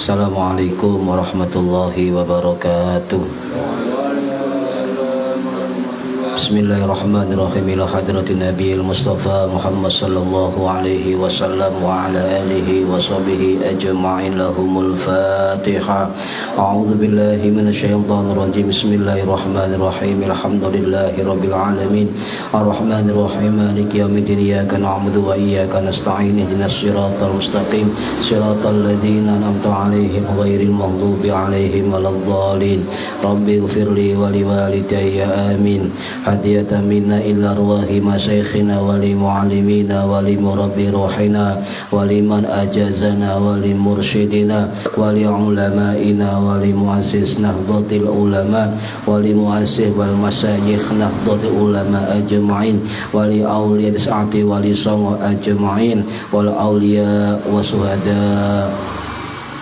Assalamualaikum warahmatullahi wabarakatuh. Bismillahirrahmanirrahim. Ila hadratin Nabiil Mustafa Muhammad sallallahu alaihi wasallam wa ala alihi wa sahbihi ajma'in. Lahumul Fatihah. A'udzu billahi minasyaitonir rajim. Bismillahirrahmanirrahim. Alhamdulillahi rabbil alamin. Arrahmanir rahim. Maliki yaumiddin. Iyyaka na'budu wa iyyaka nasta'in. Ihdinas siratal mustaqim. Siratal ladzina an'amta 'alaihim ghairil maghdubi 'alaihim waladdallin. Rabbi ighfirli wa liwalidayya amin. Hadiyatan minna ila arwahi masyayikhina wa li mu'allimina wa li murabbi ruhina wa liman ajazana wa li mursyidina wa li ulama'ina wa li muassis nahdlatil ulama wa li muassis wal masyayikh nahdlatil ulama ajma'in wa li awliya sa'ati wa li songo ajma'in wal awliya wa suhada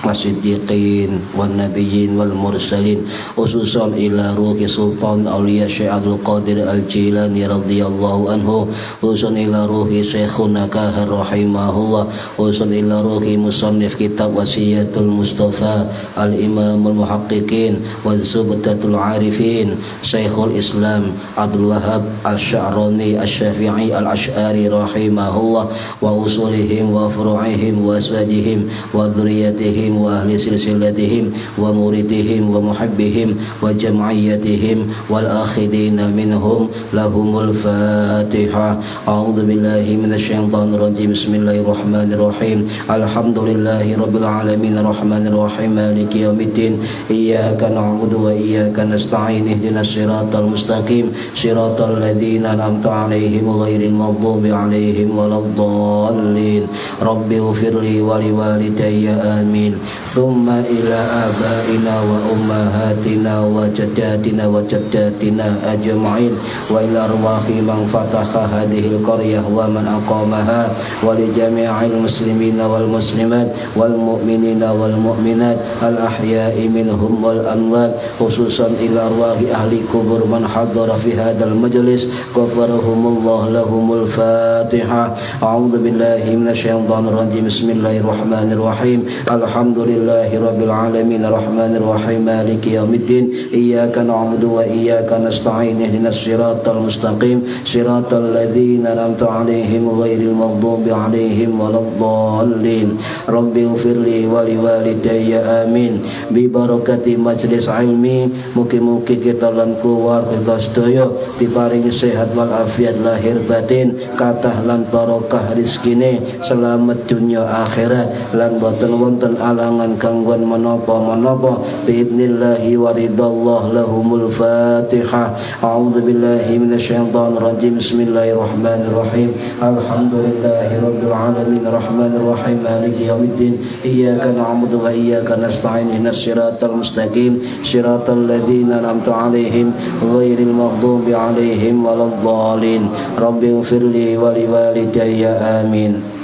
wasiddiqin wan nabiyyin wal mursalin khususan ila ruhi sultan auliya Syekh Abdul Qadir Al-Jilani radhiyallahu anhu, khususan ila ruhi Syekhuna Kahar rahimahullah, khususan ila ruhi musannif kitab Wasiyatul Mustafa al-Imamul Muhaqqiqin wa Zubdatul Arifin Syekhul Islam Abdul Wahhab Al-Sya'rani Asy-Syafi'i Al-Asy'ari rahimahullah wa usulihim wa furu'ihim wa aswajihim wa dzurriyyatihim wa ahli silsilatihim wa muridihim wa muhibbihim wa jam'iyyatihim wal akhidina minhum. Lahumul Fatihah. A'udzu billahi minasyaitonir rajim. Bismillahirrahmanirrahim. Alhamdulillahi rabbil alamin arrahmanir rahim maliki yaumiddin. Iyyaka na'budu wa iyyaka nasta'in. Ihdinas siratal mustaqim siratal ladzina an'amta 'alaihim ghairil maghdubi 'alaihim waladdallin. Rabbi ighfirli wa liwalidayya amin. Thumma ila abaina wa ummahatina wa jaddatina wa jaddatina ajma'in wa ila arwahi man fataha hadhil qaryah wa man aqamaha wa li jami'il muslimina wal muslimat wal mu'minina wal mu'minat al ahya'i minhum wal amwat, khususan ila arwahi ahli kubur man hadara fi hadzal majlis ghafarahumullah. Lahumul Fatihah. A'udzu billahi minasyaitonir rajim. Bismillahirrahmanirrahim. Alhamdulillahi rabbil alamin arrahmanir rahim maliki yaumiddin. Iyyaka na'budu wa iyyaka nasta'in. Ihdinas siratal mustaqim siratal ladzina an'amta 'alaihim ghairil maghdubi 'alaihim waladdallin. Rabbi ighfirli wa liwalidayya amin. Bi barakati majlis ilmi, mugi-mugi kita lan keluarga sedaya diparingi sehat wal afiat lahir batin, kathah lan barokah rezekine, selamat dunya akhirat lan boten wonten alangan gangguan menapa-menapa biidnillahi wa ridallah. Lahumul Fatihah. A'udzu billahi minasyaitonir rajim. Bismillahirrahmanirrahim. Alhamdulillahi rabbil alamin arrahmanir rahim maliki yaumiddin. Iyyaka na'budu wa iyyaka nasta'in. Ihdinas siratal mustaqim siratal ladzina an'amta 'alaihim ghairil maghdubi 'alaihim waladdallin. Rabbi ighfirli wa liwalidayya amin.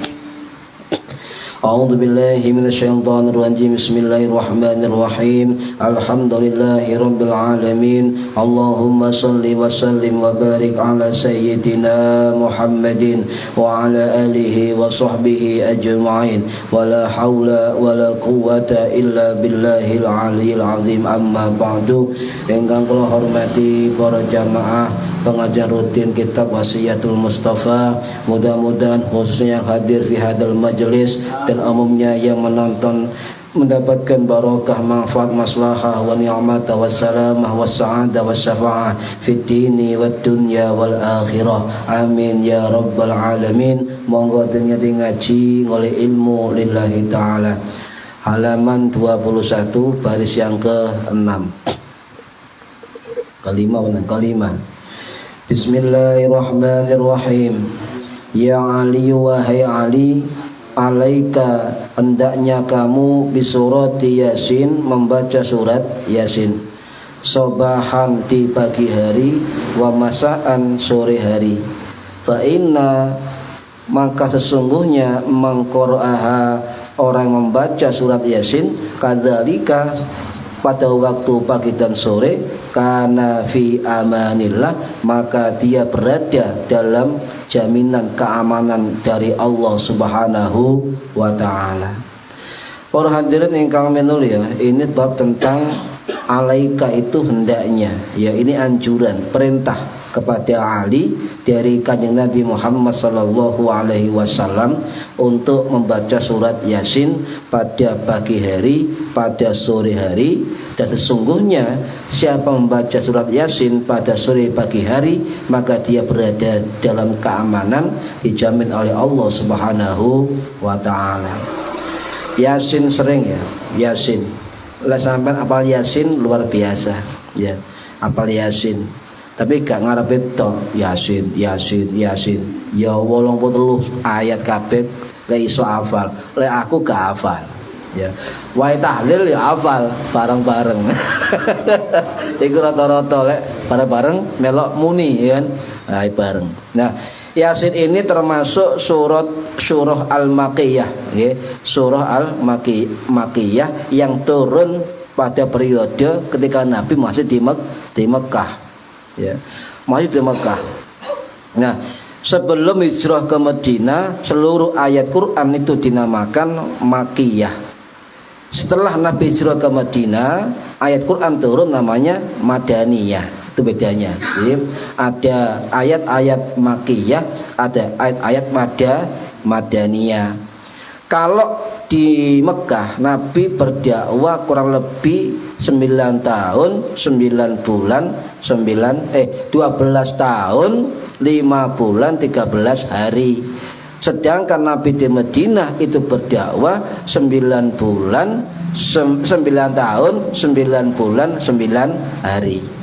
A'udzu billahi minasyaitonir rajim. Bismillahirrahmanirrahim. Alhamdulillahi rabbil alamin. Allahumma shalli wa sallim wa barik ala sayyidina Muhammadin wa ala alihi wa sahbihi ajma'in. Wa la haula wa la quwwata illa billahil aliyyil azim. Amma ba'du. Ingkang kula hormati para jamaah pengajar rutin kitab Wasiyatul Mustafa, mudah-mudahan khususnya yang hadir fi hadal majlis dan umumnya yang menonton mendapatkan barokah, manfaat, maslahah wa ni'mata wassalamah wassa'adah wassafa'ah fid dini wad dunya wal akhirah. Amin ya rabbal alamin. Monggo dengar ngaji ngoleh ilmu lillahi ta'ala. Halaman 21 baris yang ke-6. Kalimah. Bismillahirrahmanirrahim. Ya Ali, wahai Ali, alaika hendaknya kamu bisurati Yasin, membaca surat Yasin, sobahan di pagi hari, wa masaan sore hari. Fa inna, maka sesungguhnya mangqara'aha, orang membaca surat Yasin, kadzalika pada waktu pagi dan sore, kana fi amanillah, maka dia berada dalam jaminan keamanan dari Allah Subhanahu wa ta'ala. Para hadirin ingkang mulia, ini bab tentang alaika itu hendaknya, ya ini anjuran, perintah kepada Ali dari kanjeng Nabi Muhammad sallallahu alaihi wasallam untuk membaca surat Yasin pada pagi hari, pada sore hari. Dan sesungguhnya siapa membaca surat Yasin pada sore pagi hari, maka dia berada dalam keamanan, dijamin oleh Allah Subhanahu wa taala. Yasin sering ya, Yasin. Lah sampean apal Yasin luar biasa, ya. Apal Yasin. Tapi gak ngarepe to Yasin. Ya 83 ayat kabeh lek iso hafal. Lek aku gak hafal. Ya. Wae tahlil ya hafal bareng-bareng. Iku rata-rata lek bareng-bareng melok muni ya kan. Nah, bareng. Nah, Yasin ini termasuk surah Al-Makkiyah, okay? Surah Al-Makkiyah yang turun pada periode ketika Nabi masih di Mekah, ya, masih di Mekah. Nah, sebelum hijrah ke Madinah, seluruh ayat Quran itu dinamakan Makkiyah. Setelah Nabi hijrah ke Madinah, ayat Quran turun namanya Madaniyah. Itu bedanya. Jadi ada ayat-ayat Makkiyah, ada ayat-ayat Madaniyah. Kalau di Mekah Nabi berdakwah kurang lebih 9 tahun 9 bulan 12 tahun 5 bulan 13 hari. Sedangkan Nabi di Madinah itu berdakwah 9 bulan 9 tahun 9 bulan 9 hari.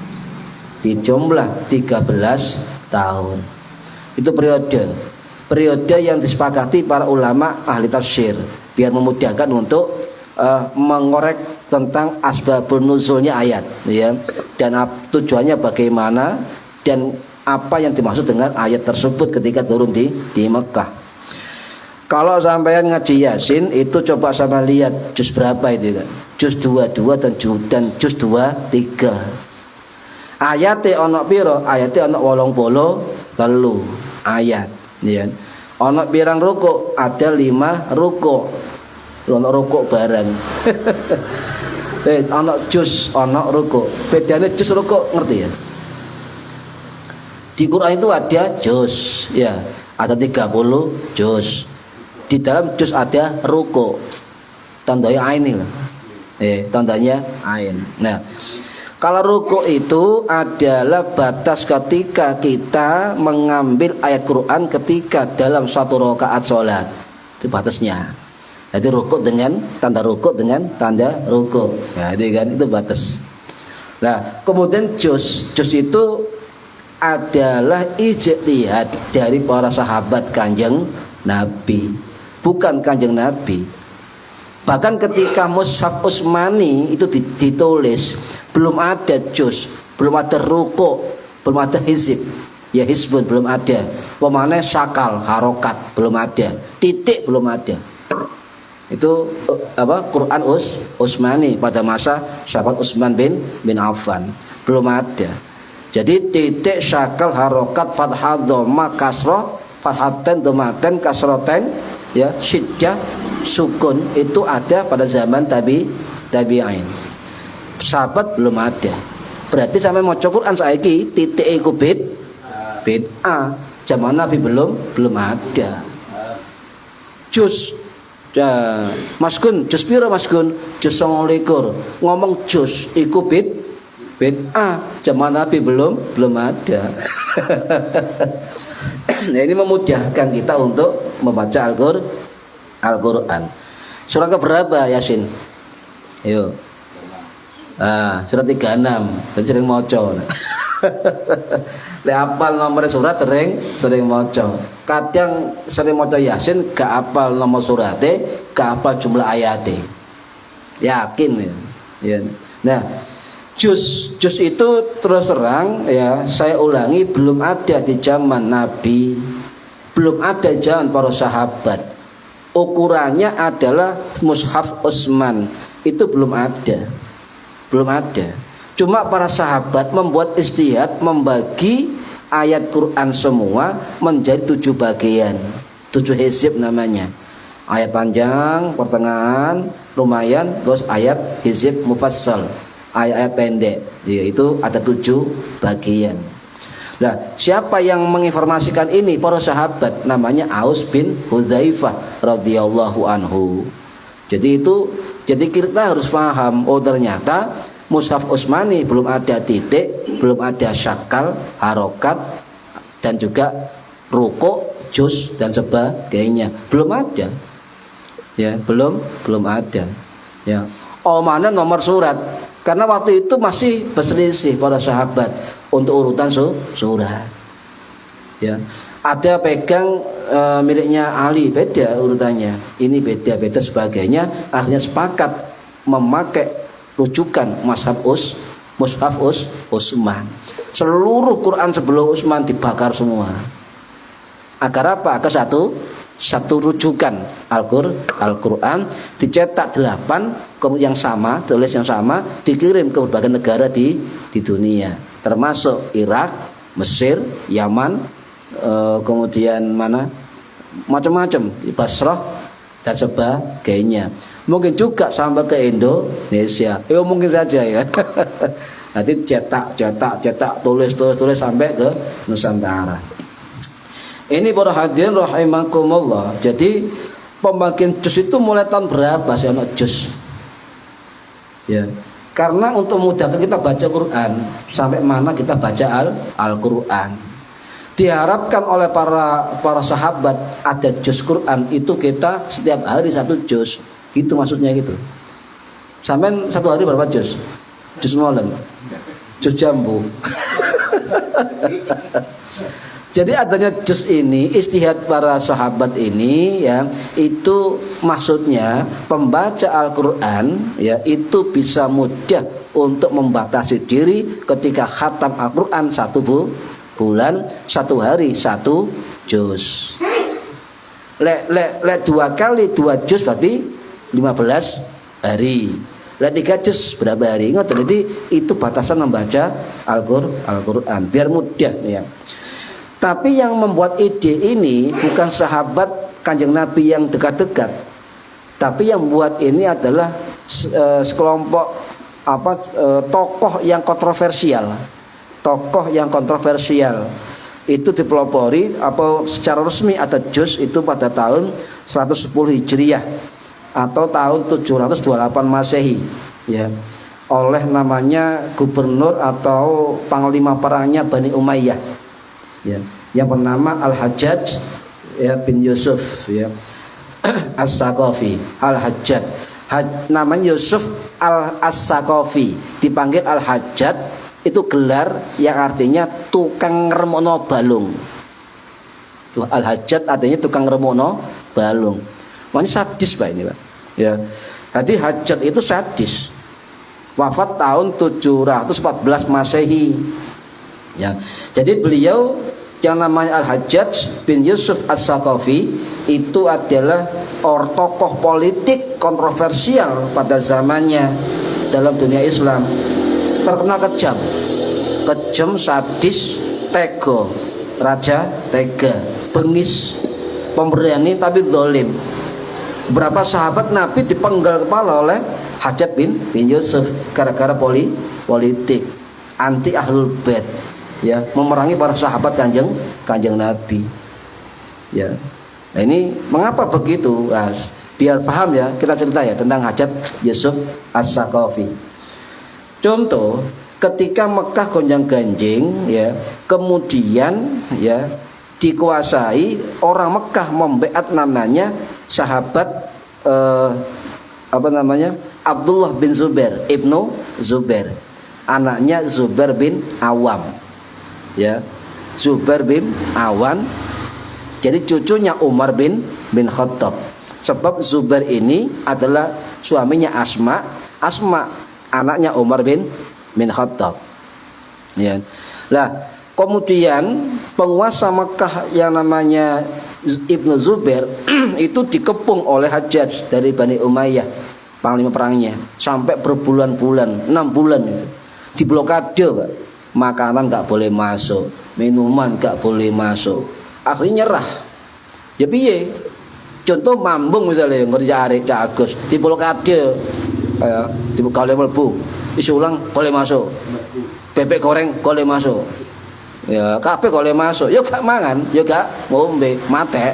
Di jumlah 13 tahun. Itu periode yang disepakati para ulama ahli tafsir biar memudahkan untuk mengorek tentang asbabun nuzulnya ayat, ya, dan tujuannya bagaimana dan apa yang dimaksud dengan ayat tersebut ketika turun di Mekah. Kalau sampean ngaji Yasin itu coba sama lihat juz berapa itu kan? Juz 22 dan juz 23. Ayate ana pira? Ayate ana 83 ayat, ya. Ana pirang rukuk? Ada 5 rukuk. Ana rukuk bareng. Ana juz, ana rukuk. Bedane juz rukuk ngerti ya? Di Quran itu ada juz, ya. Ada 30 juz. Di dalam juz ada rukuk. Tandanya ain lah. Tandanya ain. Nah, kalau rukuk itu adalah batas ketika kita mengambil ayat Quran ketika dalam satu rakaat sholat. Itu batasnya. Jadi rukuk dengan tanda rukuk dengan tanda rukuk. Nah, itu batas. Nah, kemudian juz itu adalah ijtihad dari para sahabat Kanjeng Nabi, bukan Kanjeng Nabi. Bahkan ketika Mushaf Utsmani itu ditulis, belum ada juz, belum ada rukuk, belum ada hizib, ya hizbun belum ada, pemane syakal harokat belum ada, titik belum ada. Itu Quran Utsmani pada masa sahabat Utsman bin Affan belum ada. Jadi titik, syakal, harokat, fathah, dhamma, kasrah, fathaten, dhammaten, kasroten, ya, syiddah, sukun itu ada pada zaman tabi'in. Sahabat belum ada. Berarti sampai maca Quran saiki titik iku bid'ah. Zaman Nabi belum ada. Juz Mas Gun, juz pira Mas Gun? Juz 29. Ngomong juz iku bid'ah. Zaman Nabi belum ada. Nah, ini memudahkan kita untuk membaca Al-Quran. Surah keberapa Yasin? Ayo. Surat 36. Dan sering maca. Lek apal nomor surat sering maca. Kadang sering maca Yasin gak apal nomor surate, gak apal jumlah ayate. Yakin ya. Nah, juz itu terus terang ya, saya ulangi, belum ada di zaman Nabi, belum ada di zaman para sahabat. Ukurannya adalah Mushaf Utsman, itu belum ada. Cuma para sahabat membuat ijtihad membagi ayat Quran semua menjadi 7 bagian, 7 hizib namanya. Ayat panjang, pertengahan, lumayan, terus ayat hizib mufassal, ayat-ayat pendek, yaitu ada 7 bagian. Nah, siapa yang menginformasikan ini? Para sahabat, namanya Aus bin Hudzaifah radhiyallahu anhu. Jadi kita harus paham, oh ternyata Mushaf Utsmani belum ada titik, belum ada syakal, harokat, dan juga ruku, juz dan sebagainya. Belum ada. Ya, belum ada. Ya. Oh, mana nomor surat? Karena waktu itu masih berselisih para sahabat untuk urutan surat. Ya. Ada pegang miliknya Ali, beda urutannya. Ini beda sebagainya. Akhirnya sepakat memakai rujukan Mushaf Utsman. Seluruh Quran sebelum Utsman dibakar semua. Agar apa? Agar satu rujukan Al-Quran dicetak 8 yang sama, tulis yang sama, dikirim ke berbagai negara di dunia, termasuk Irak, Mesir, Yaman, kemudian mana macam-macam, Basrah dan sebagainya. Mungkin juga sampai ke Indonesia. Mungkin saja ya. Nanti cetak, tulis sampai ke Nusantara. Ini para hadirin rahimakumullah. Jadi pembagian juz itu mulai tahun berapa sih anak juz? Ya. Karena untuk memudahkan kita baca Quran, sampai mana kita baca Al-Quran. Diharapkan oleh para sahabat ada juz Quran itu kita setiap hari 1 juz. Gitu maksudnya gitu. Sampai 1 hari berapa juz? Juz molen. Juz jambu. Jadi adanya juz ini, istihad para sahabat ini ya, itu maksudnya pembaca Al-Qur'an ya, itu bisa mudah untuk membatasi diri ketika khatam Al-Qur'an 1 bulan, 1 hari 1 juz. Lek 2 kali 2 juz berarti 15 hari. Lek 3 juz berapa hari? Ingat, jadi itu batasan membaca Al-Qur'an biar mudah ya. Tapi yang membuat ide ini bukan sahabat Kanjeng Nabi yang dekat-dekat, tapi yang membuat ini adalah sekelompok tokoh yang kontroversial. Tokoh yang kontroversial itu dipelopori secara resmi ada juz itu pada tahun 110 Hijriah atau tahun 728 Masehi ya, oleh namanya gubernur atau panglima perangnya Bani Umayyah ya, yang bernama Al-Hajjaj ya, bin Yusuf ya, As-Saqafi. Al-Hajjaj namanya Yusuf As-Saqafi, dipanggil Al-Hajjaj, itu gelar yang artinya tukang ngremokno balung. Al-Hajjaj artinya tukang ngremokno balung. Makanya sadis Pak ini Pak ya. Jadi Hajjaj itu sadis. Wafat tahun 714 Masehi. Ya, jadi beliau yang namanya Al-Hajjaj bin Yusuf As-Saqafi itu adalah tokoh politik kontroversial pada zamannya dalam dunia Islam. Terkenal kejam, sadis, tega, raja tega, bengis, pemberani tapi zalim. Berapa sahabat Nabi dipenggal kepala oleh Hajjaj bin Yusuf gara-gara politik, anti ahlul bait ya, memerangi para sahabat kanjeng Nabi ya. Nah, ini mengapa begitu? Nah, biar paham ya, kita cerita ya tentang Hajjaj Yusuf As-Saqafi. Contoh, ketika Mekah gonjang-ganjing ya, kemudian ya dikuasai orang Mekah, membeat namanya sahabat Abdullah bin Zubair ibnu Zubair, anaknya Zubair bin Awam ya, Zubair bin Awan, jadi cucunya Umar bin Khattab. Sebab Zubair ini adalah suaminya Asma anaknya Umar bin Khattab ya. Lah kemudian penguasa Mekah yang namanya Ibnu Zubair itu dikepung oleh Hajjaj dari Bani Umayyah, panglima perangnya, sampai berbulan-bulan, 6 bulan diblokade Pak. Makanan gak boleh masuk, minuman gak boleh masuk. Akhirnya nyerah. Ya piye? Contoh mambung misalnya ngerja arek Cak Agus di Pulau Kadil di kale mlebu isi ulang kole masuk bebek goreng kole masuk ya kabeh kole masuk yo gak mangan yo gak ngombe mate.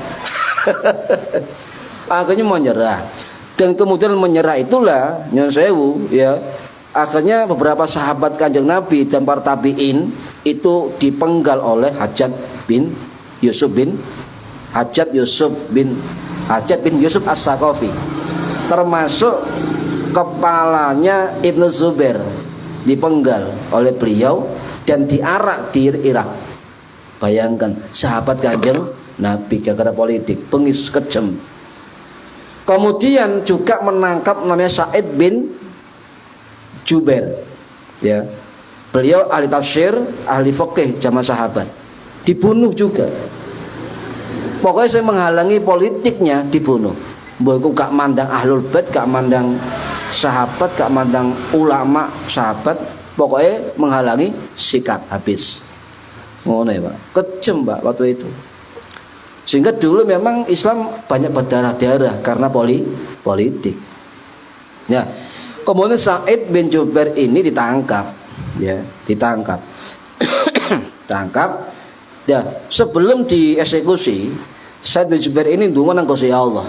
Akhirnya menyerah dan kemudian menyerah itulah nyon sewu ya akhirnya beberapa sahabat Kanjeng Nabi dan para tabi'in itu dipenggal oleh Hajjaj bin Yusuf As-Saqafi, termasuk kepalanya Ibnu Zubair dipenggal oleh beliau dan diarak di Irak. Bayangkan sahabat Kanjeng Nabi gara-gara politik, bengis kejam. Kemudian juga menangkap namanya Sa'id bin Jubair. Ya. Beliau ahli tafsir, ahli fikih zaman sahabat. Dibunuh juga. Pokoknya saya menghalangi politiknya dibunuh. Mbok gak mandang ahlul bait, gak mandang sahabat, gak mandang ulama sahabat, pokoknya menghalangi sikap habis. Ngono ya, Pak. Kejam, Pak, waktu itu. Sehingga dulu memang Islam banyak berdarah-darah karena politik. Ya. Kemudian Sa'id bin Jubair ini ditangkap, ya, ditangkap. Tangkap. Ya, sebelum dieksekusi, Sa'id bin Jubair ini ndonga nang Gusti Allah.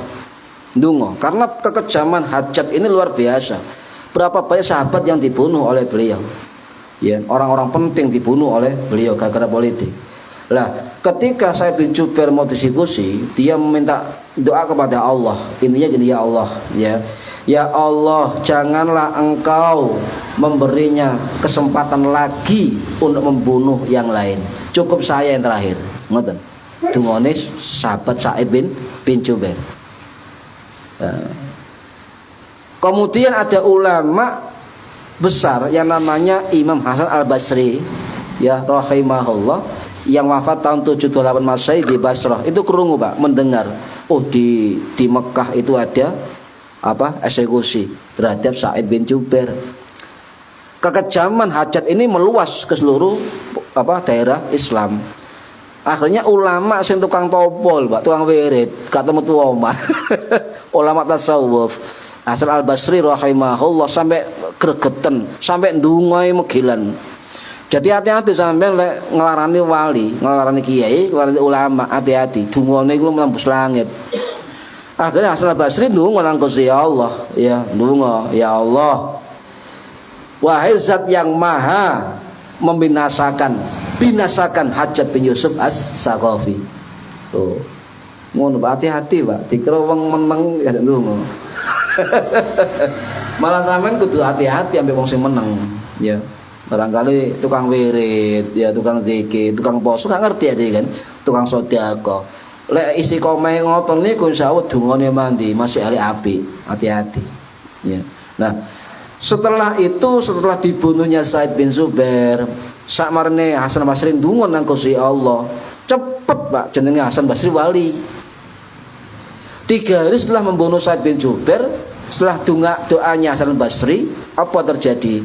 Ndonga karena kekejaman Hajjaj ini luar biasa. Berapa banyak sahabat yang dibunuh oleh beliau. Ya, orang-orang penting dibunuh oleh beliau gara-gara politik. Lah, ketika Sa'id bin Jubair mau dieksekusi, dia meminta doa kepada Allah. Intinya gini, ya Allah, ya. Ya Allah, janganlah Engkau memberinya kesempatan lagi untuk membunuh yang lain. Cukup saya yang terakhir. Ngoten. Dungane sahabat Sa'id bin Jubair. Kemudian ada ulama besar yang namanya Imam Hasan Al-Basri, ya rahimahullah, yang wafat tahun 78 Masehi di Basrah. Itu krungu, Pak, mendengar di Mekah itu ada eksekusi terhadap Sa'id bin Jubair. Kekejaman Hajjaj ini meluas ke seluruh daerah Islam. Akhirnya ulama sing tukang topol, Pak, tukang wirid, ketemu tuwa omah. Ulama tasawuf Hasan Al-Basri rahimahullah sampai gregeten, sampai ndungai megilan. Jadi hati-hati sampean lek ngelarani wali, ngelarani kiai, ngelarani ulama, hati-hati. Dungane iku mlambus langit. Akhirnya Hasan Al-Basri ndonga nang Gusti Allah, ya, ndonga, ya Allah. Wahai Zat yang Maha binasakan Hajjaj bin Yusuf As-Saqafi. Tuh. Ngono, hati-hati, Pak. Dikira wong meneng ya ndonga. Malah sampean kudu hati-hati ambek wong sing meneng, ya. Barangkali tukang wirid, ya, tukang zikir, tukang poso gak ngerti ya kan, tukang sedekah. Lek istiqomah ngoten niku insyaallah dungane mandi masih hari api, hati-hati. Ya. Nah, setelah dibunuhnya Sa'id bin Jubair, sakmarene Hasan Basri ndonga nang Gusti Allah. Cepet, Pak, jenenge Hasan Basri wali. 3 hari setelah membunuh Sa'id bin Jubair, setelah doanya Hasan Basri, apa terjadi?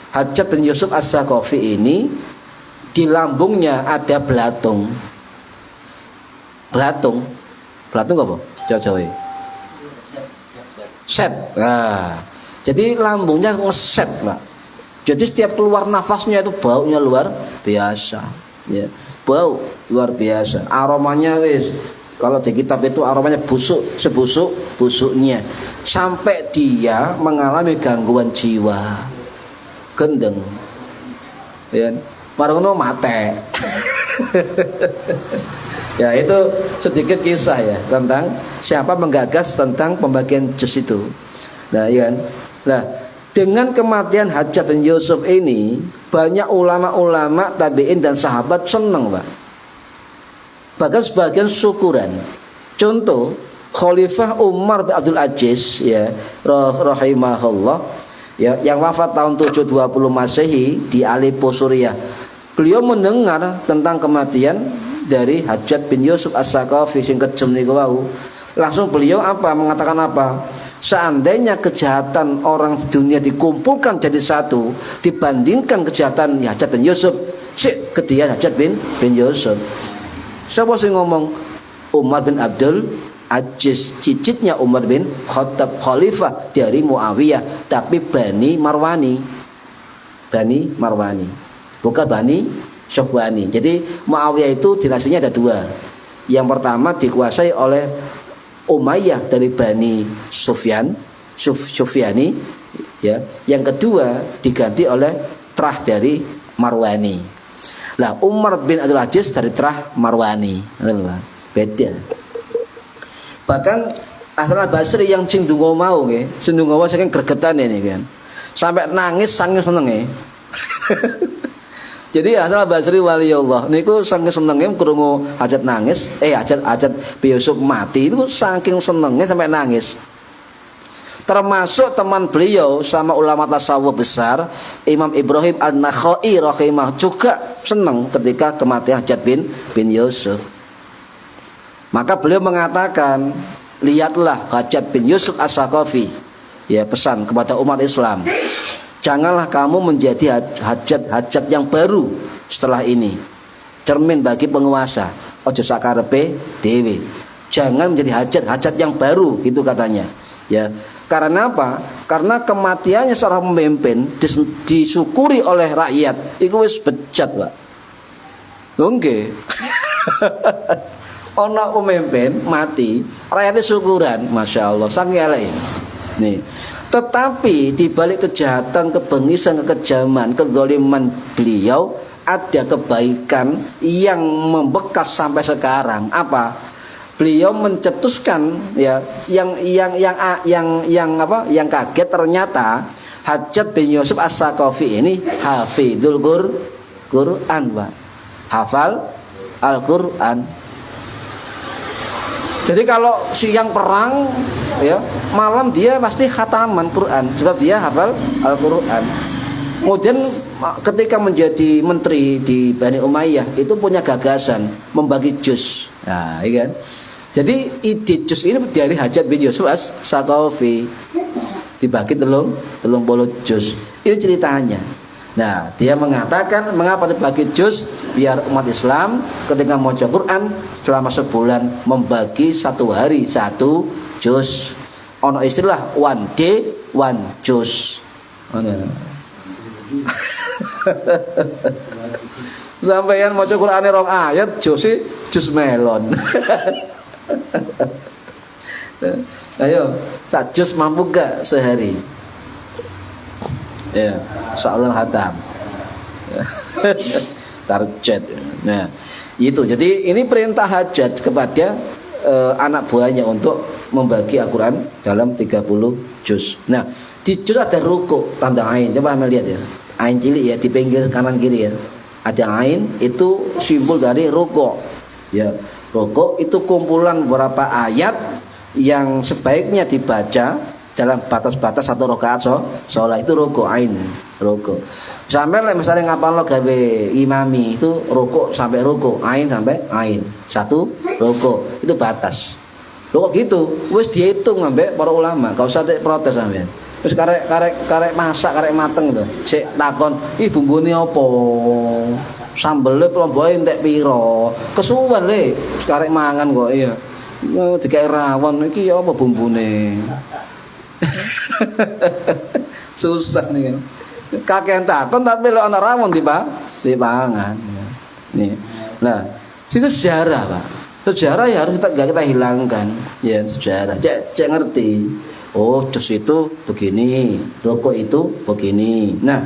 Hajjaj bin Yusuf As-Saqafi ini di lambungnya ada belatung. Belatung apa? Jawa-Jawa. Set. Nah, jadi lambungnya ngeset, Pak. Jadi setiap keluar nafasnya itu baunya luar biasa, ya. Bau luar biasa. Aromanya wis kalau di kitab itu aromanya busuknya sampai dia mengalami gangguan jiwa. Gendeng. Ya, marono mate. Ya, itu sedikit kisah ya tentang siapa menggagas tentang pembagian juz itu. Nah, iya kan? Nah, dengan kematian Hajjaj bin Yusuf ini, banyak ulama-ulama tabi'in dan sahabat senang, Pak. Bahkan sebagian syukuran. Contoh, Khalifah Umar bin Abdul Aziz, ya, rahimahullah, ya, yang wafat tahun 720 Masehi di Aleppo, Suriah. Beliau mendengar tentang kematian dari Hajjaj bin Yusuf As-Saqafi sing kejem niku wau. Langsung beliau mengatakan apa? Seandainya kejahatan orang di dunia dikumpulkan jadi satu dibandingkan kejahatan Hajjaj bin Yusuf, ke dia Hajjaj bin Yusuf. Siapa sih ngomong? Umar bin Abdul Ajiz, cicitnya Umar bin Khattab, khalifah dari Muawiyah, tapi Bani Marwani. Bani Marwani, bukan Bani Syafwani. Jadi Muawiyah itu dinasinya ada dua. Yang pertama dikuasai oleh Umayyah dari Bani Sufyani, ya. Yang kedua diganti oleh terah dari Marwani. Lah Umar bin Abdul Aziz dari terah Marwani, beda. Bahkan Hasan al-Basri yang sing ndonga mau nggih, sing ndonga saking gregetan ini kan. Sampai nangis saking senenge. Jadi Hasan al-Basri waliullah niku saking senenge krungu hajat nangis, hajat Yusuf mati itu saking senenge sampai nangis. Termasuk teman beliau sama ulama tasawuf besar Imam Ibrahim An-Nakhai rahimah juga senang ketika kematian Hajjaj bin Yusuf. Maka beliau mengatakan, lihatlah Hajjaj bin Yusuf As-Saqafi, ya, pesan kepada umat Islam, janganlah kamu menjadi hajat yang baru setelah ini. Cermin bagi penguasa, ojo sakarepe dewe. Jangan menjadi hajat yang baru, gitu katanya. Ya, karena apa? Karena kematiannya seorang pemimpin disyukuri oleh rakyat. Iku wis bejat, Pak. Nggih. Ono pemimpin mati, rakyatnya syukuran, masya Allah, saking elek. Nih, tetapi di balik kejahatan, kebengisan, kekejaman, kezaliman beliau ada kebaikan yang membekas sampai sekarang. Apa? Beliau mencetuskan, ya, yang kaget ternyata Hajjaj bin Yusuf As-Saqafi ini hafizul Quran, Pak. Hafal Al-Quran. Jadi kalau siang perang, ya, malam dia pasti khataman Quran, sebab dia hafal Al-Quran. Kemudian ketika menjadi menteri di Bani Umayyah itu punya gagasan membagi juz. Nah, iya kan? Jadi ide juz ini dari Hajjaj bin Yusuf As-Saqafi, dibagi telung puluh juz. Ini ceritanya. Nah, dia mengatakan mengapa dibagi juz, biar umat Islam ketika mau baca Quran selama sebulan membagi satu hari satu juz. Ono istilah one day one juz. Sampeyan maca Qur'ane 2 ayat juz melon. Ayo, sak juz mampu gak sehari? Ya, saulan khatam. Target. Nah, itu. Jadi ini perintah Hajjaj kepada anak buahnya untuk membagi Al-Quran dalam 30 juz. Nah, di juz ada ruku, tanda ain. Coba anda lihat ya. Ain cilik ya di pinggir kanan kiri ya. Ada ain, itu simbol dari ruku. Ya, ruku itu kumpulan beberapa ayat yang sebaiknya dibaca dalam batas-batas satu rakaat sholat, itu ruku, ain ruku. Sampai misalnya ngapal lo gawe imami itu ruku sampai ruku, ain sampai ain, satu ruku, itu batas. Lo gitu, wis dihitung sampai para ulama, gak usah protes sampean. Terus karek masak, karek mateng gitu. Sik takon, "Ih bumbune apa?" Sambele plomboe entek piro? Kesuwen le, karek mangan kok iya. Dikai rawon iki apa bumbune? Susah nih kan. Kakek takon tapi lo ana rawon dipangan. Nih. Nah, itu sejarah, Pak. Sejarah ya harus kita hilangkan. Ya, sejarah. Cek ngerti. Oh, juz itu begini, rokok itu begini. Nah,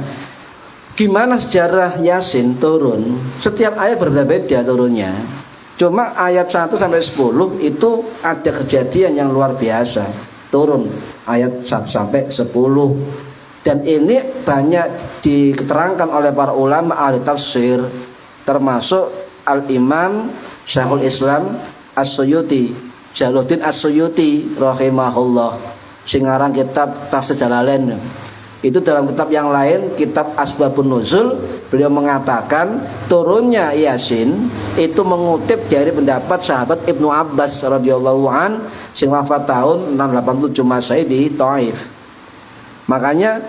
gimana sejarah Yasin turun? Setiap ayat berbeda-beda turunnya. Cuma ayat 1 sampai 10 itu ada kejadian yang luar biasa. Turun ayat 1 sampai 10. Dan ini banyak diterangkan oleh para ulama ahli tafsir, termasuk Al-Imam Syekhul Islam As-Suyuti, Jalaluddin As-Suyuti rahimahullah, sing aran kitab Tafsir Jalalain. Itu dalam kitab yang lain, kitab Asbabun Nuzul, beliau mengatakan turunnya Yasin itu mengutip dari pendapat sahabat Ibnu Abbas radhiyallahu an sing wafat tahun 687 Masehi di Taif. Makanya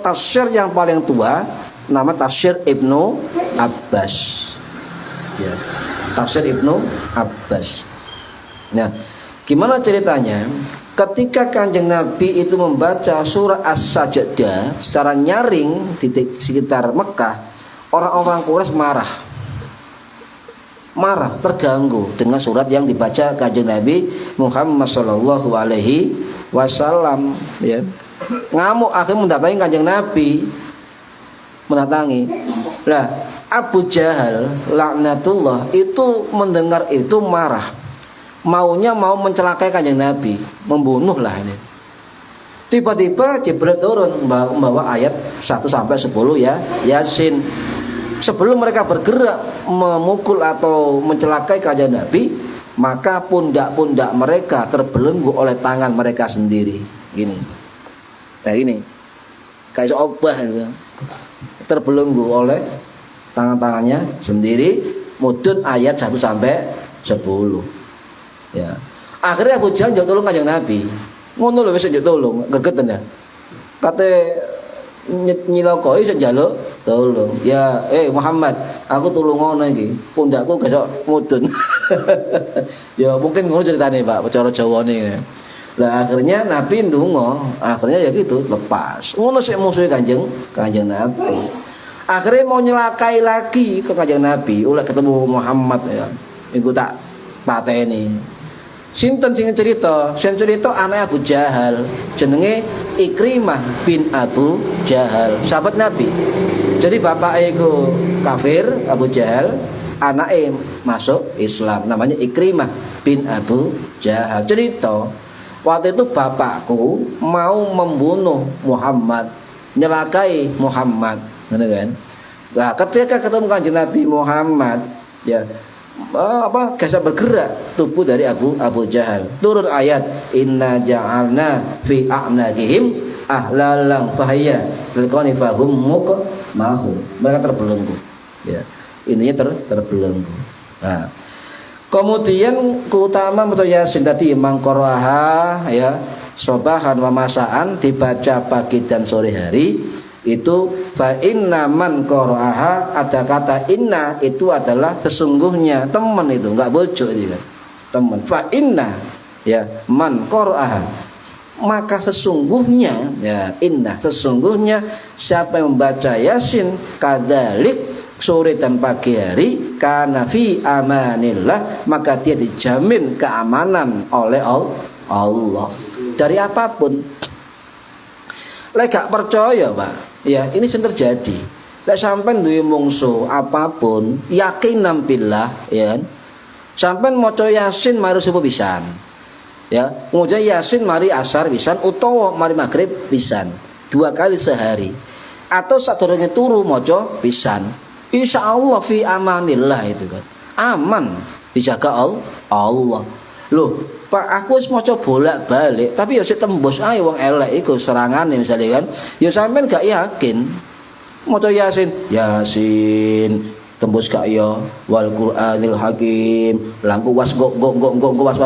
tafsir yang paling tua nama tafsir Ibnu Abbas. Ya, tafsir Ibnu Abbas. Nah, Gimana ceritanya? Ketika Kanjeng Nabi itu membaca surah As-Sajdah secara nyaring di sekitar Mekah, orang-orang Quraisy marah, terganggu dengan surat yang dibaca Kanjeng Nabi Muhammad sallallahu alaihi wasallam, ya. Ngamuk, akhirnya mendatangi Kanjeng Nabi, Lah, Abu Jahal laknatullah itu mendengar itu marah, maunya mau mencelakai Kanjeng Nabi, membunuh lah ini. Tiba-tiba Jibril turun membawa ayat 1 sampai 10 ya, Yasin. Sebelum mereka bergerak memukul atau mencelakai Kanjeng Nabi, maka pundak-pundak mereka terbelenggu oleh tangan mereka sendiri. Gini. Kayak gini. Kayak seobah gitu. Terbelenggu oleh tangan-tangannya sendiri, mudun ayat 1 sampai 10. Ya. Akhirnya Abu Jahal njaluk tolong Kanjeng Nabi. Ngono lho wis njaluk tolong, gegeten ya. Kate nyilokoi iso njaluk tolong. Ya, Muhammad, aku tulung ngono iki. Pundakku gesok mudun. Ya mungkin ngono ceritane, Pak, cara Jawane. Lah akhirnya Nabi ndonga, akhirnya ya gitu lepas. Ngono sik musuhe Kanjeng Nabi. Akhirnya mau nyelakai lagi ke Kanjeng Nabi, oleh ketemu Muhammad ya. Iku tak pateni. Sinten sing cerita? Sing cerita anak Abu Jahal, jenenge Ikrimah bin Abu Jahal, sahabat Nabi. Jadi bapaknya itu kafir, Abu Jahal, anaknya masuk Islam, namanya Ikrimah bin Abu Jahal. Cerita, waktu itu bapakku mau membunuh Muhammad, nyelakai Muhammad, gitu kan? Nah, ketika ketemu Kanjeng Nabi Muhammad, ya bisa bergerak tubuh dari Abu Jahal. Turun ayat, inna ja'alna fi a'naqihim ahlalan fahiyya lilqani fahum muqmahu. Mereka terbelenggu. Ya, ininya terbelenggu. Nah, kemudian keutamaan betul Yasin tadi mangkoroha, ya, sobahan wa masaan, dibaca pagi dan sore hari. Itu fa inna man qara'aha, ada kata inna itu adalah sesungguhnya, teman itu enggak bojo ini kan. Teman. Fa inna, ya, man qara'aha, maka sesungguhnya, ya, inna, sesungguhnya siapa yang membaca Yasin kadzalik sore dan pagi hari, kana fi amanillah, maka dia dijamin keamanan oleh Allah dari apapun. Lek gak percaya, Pak, ya ini sing terjadi. Lek sampean duwe mungsu apapun, yakin billah, ya. Sampean maca Yasin mari subuh pisan. Ya, maca Yasin mari asar pisan utawa mari maghrib pisan. 2 kali sehari. Atau sadurunge turu maca pisan. Insyaallah fi amanillah itu kan. Aman, dijaga Allah. Loh, Pak, aku wis maca bolak-balik, tapi ya sik tembus ae wong elek iku serangane misalnya kan. Ya sampean gak yakin. Maca Yasin tembus gak ya wal Qur'anil Hakim. Lampu was go was.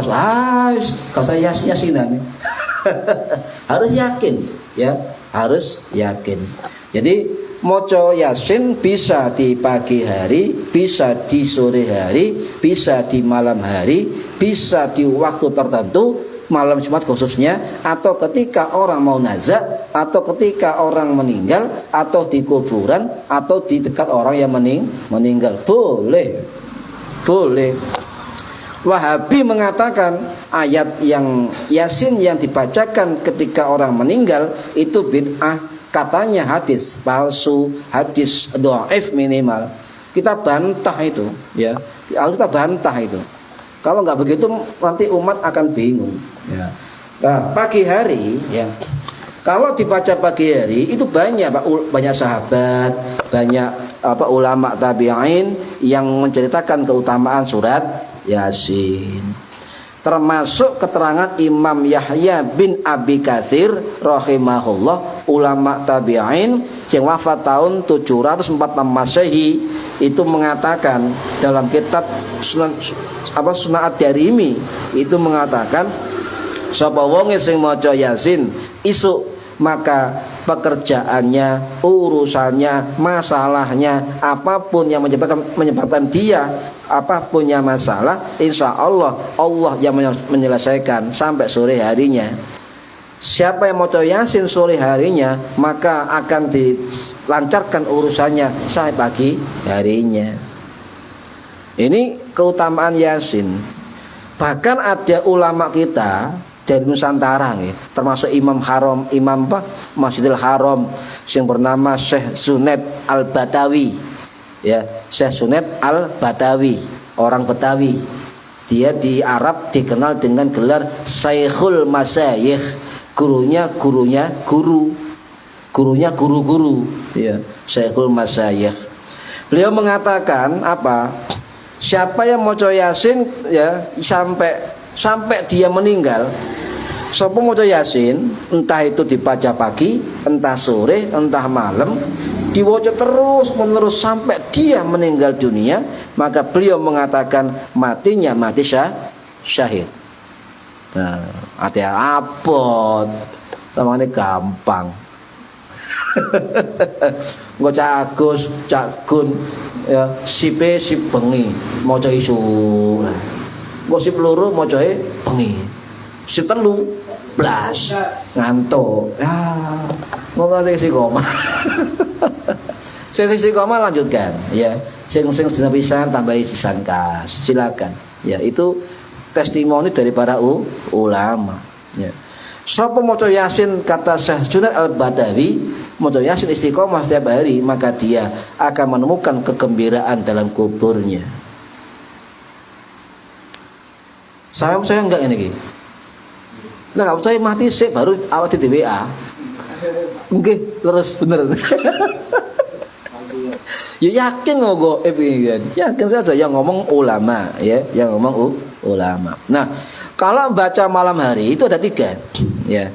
Wis gak usah yasinan. Harus yakin, ya, harus yakin. Jadi maca Yasin bisa di pagi hari, bisa di sore hari, bisa di malam hari, bisa di waktu tertentu, malam Jumat khususnya, atau ketika orang mau nazak, atau ketika orang meninggal, atau di kuburan, atau di dekat orang yang meninggal. Boleh. Wahabi mengatakan ayat yang Yasin yang dibacakan ketika orang meninggal itu bid'ah. Katanya hadis palsu, hadis dhaif minimal. Kita bantah itu, ya. Kita bantah itu. Kalau nggak begitu nanti umat akan bingung, ya. Nah, pagi hari, ya. Kalau dibaca pagi hari itu banyak, Pak, banyak sahabat, banyak ulama tabi'in yang menceritakan keutamaan surat Yasin. Termasuk keterangan Imam Yahya bin Abi Katsir rahimahullah, ulama tabi'in yang wafat tahun 746 Masehi, itu mengatakan dalam kitab Sunan Ad-Darimi itu mengatakan sapa wong sing maca Yasin isuk maka pekerjaannya, urusannya, masalahnya, apapun yang menyebabkan dia apapun yang masalah, insya Allah Allah yang menyelesaikan sampai sore harinya. Siapa yang mau Yasin sore harinya, maka akan dilancarkan urusannya sampai pagi harinya. Ini keutamaan Yasin. Bahkan ada ulama kita dari Nusantara nih, termasuk Imam Masjidil Haram yang bernama Syekh Junaid Al-Batawi. Ya, Syekh Junaid Al-Batawi, orang Betawi. Dia di Arab dikenal dengan gelar Syekhul Masyayikh. Gurunya guru, ya, Syekhul Masyayikh. Beliau mengatakan apa? Siapa yang mau Yasin ya sampai dia meninggal, siapa mau Yasin, entah itu dibaca pagi, entah sore, entah malam, dibaca terus menerus sampai dia meninggal dunia, maka beliau mengatakan matinya mati syahid. Nah, hati apot sama ini gampang. Engko cagus, cagun ya, sipe sip bengi maca isu. Nah, engko sip loro macae bengi. Sip telu blas ngantuk. Ya, ngono sing koma. Sing koma lanjutkan ya. Sing dina pisan tambahi sisan kas. Silakan. Ya, itu testimoni dari para ulama. Ya. Sapa maca Yasin, kata Syekh Junaid Al-Batawi, maca Yasin istiqomah setiap hari, maka dia akan menemukan kegembiraan dalam kuburnya. Saya enggak ini. Lah enggak percaya mati sik baru awak di WA. Nggih, terus bener. Ya yakin ngogo kan. Yakin saja yang ngomong ulama ya, yang ngomong ulama. Nah, kalau baca malam hari itu ada 3 ya.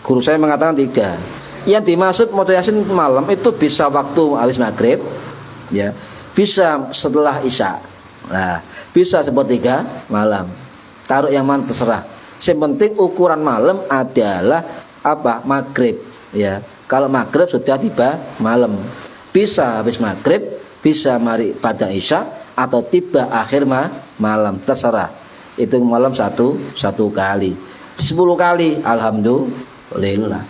Guru saya mengatakan 3. Yang dimaksud maca Yasin malam itu bisa waktu habis maghrib ya, bisa setelah isya. Nah, bisa sepertiga malam. Taruh yang mana terserah. Yang penting ukuran malam adalah apa? Maghrib ya. Kalau maghrib sudah tiba malam. Bisa habis maghrib, bisa mari pada isya, atau tiba akhir malam, terserah. Itu malam satu kali, 10 kali, alhamdulillah.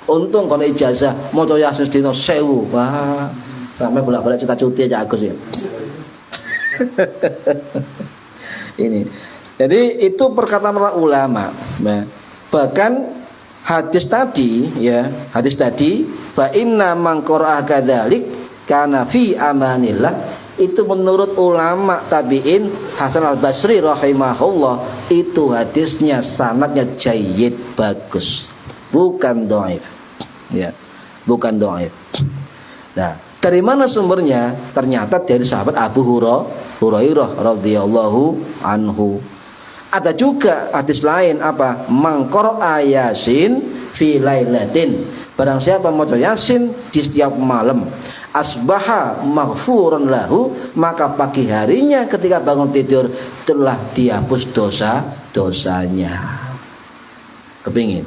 Untung kalau ijazah maca Yasin dino 1000, wah, sampai bolak-balik cuti aja Agus ya. Ini, jadi itu perkataan para ulama. Bahkan hadis tadi fa inna man qara'a kadzalik kana fi amanillah, itu menurut ulama tabi'in Hasan Al-Basri rahimahullah, itu hadisnya sanadnya jayyid, bagus, bukan dhaif ya, bukan dhaif. Nah, dari mana sumbernya? Ternyata dari sahabat Abu Hurairah radhiyallahu anhu. Ada juga hadis lain apa? Man qara'a Yasin fi lailatin, barang siapa maca Yasin di setiap malam, asbaha maghfuran lahu, maka pagi harinya ketika bangun tidur telah dihapus dosanya. Kepingin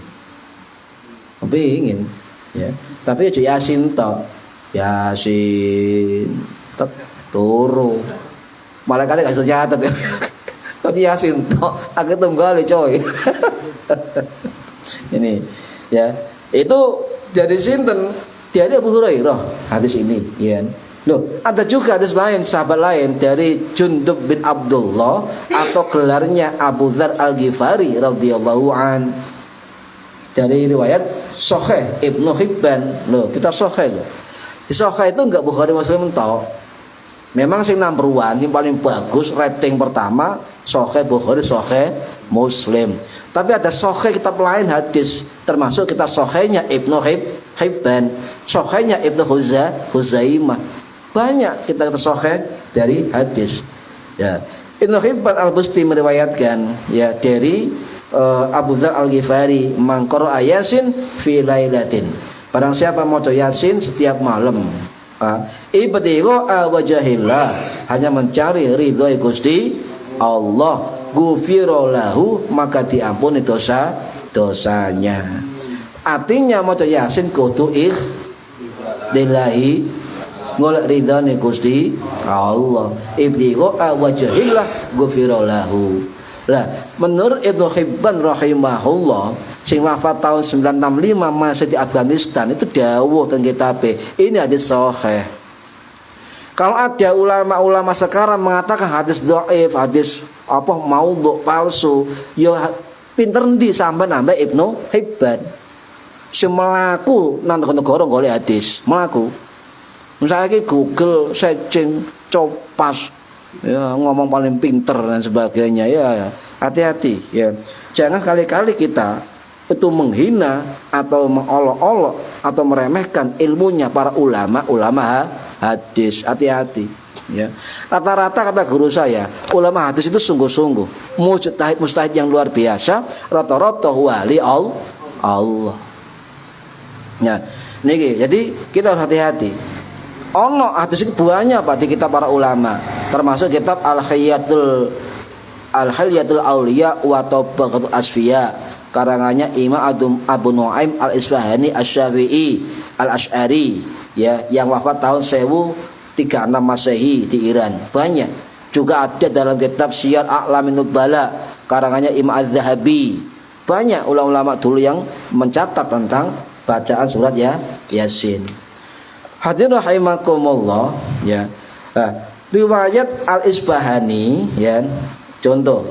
ya. Tapi aja Yasin tok. Yasin tok turu. Malaikat gak tercatat ya. Tapi Yasin tok aku tunggal coy. Ini ya. Itu jadi sinten dari Abu Hurairah hadis ini ya. Loh, ada juga hadis lain, sahabat lain dari Jundub bin Abdullah atau gelarnya Abu Dzar Al-Ghifari radhiyallahu an. Dari riwayat Sahih Ibnu Hibban. Loh, kita Sahih loh. Di Sahih itu enggak Bukhari Muslim tok. Memang sing number 1 yang paling bagus, rating pertama Sahih Bukhari, Sahih Muslim. Tapi ada Sahih kitab lain hadis, termasuk kitab Sahihnya Ibnu Hibban, Sahihnya Ibnu Huzaimah. Banyak kita Sahih dari hadis. Ya. Ibnu Hibban Al-Busti meriwayatkan ya dari Abu Dzar Al-Ghifari, man qara'a Yasin fi lailatin, barang siapa maca Yasin setiap malam, ibtigha wajhillah, hanya mencari ridho Gusti Allah, ghufira lahu, maka diampuni dosanya. Artinya maca Yasin kudu lillahi golek ridane Gusti Allah. Ibtigha wajhillah ghufira lahu. Lah, menurut Ibnu Hibban rahimahullah sing wafat tahun 965 masih di Afghanistan itu dawuh teng kitabe ini hadis sahih. Kalau ada ulama-ulama sekarang mengatakan hadis dhaif, hadis maudhu palsu, ya pinter ndi sampean ambek Ibnu Hibban. Semelaku nang negara golek hadis, melaku. Misalnya ki Google searching copas ya ngomong paling pinter dan sebagainya ya hati-hati ya. Jangan kali-kali kita itu menghina atau mengolok-olok atau meremehkan ilmunya para ulama hadis. Hati-hati ya. Rata-rata kata guru saya, ulama hadis itu sungguh-sungguh mujtahid yang luar biasa, rata-rata wali Allah. Ya, niki jadi kita harus hati-hati. Ono hadis itu banyak Pak di kitab para ulama, termasuk kitab Al-Hilyatul Auliya wa Tabaqatul Asfiya karangannya Imam Abu Nuaim Al-Isfahani Asy-Syafi'i Al-Asy'ari ya, yang wafat tahun 1036 Masehi di Iran. Banyak juga ada dalam kitab Syiar A'lamin Nubala karangannya Imam Az-Zahabi. Banyak ulama-ulama dulu yang mencatat tentang bacaan surat Yasin. Hadirin rahimakumullah ya. Riwayat Al-Isbahani ya. Contoh.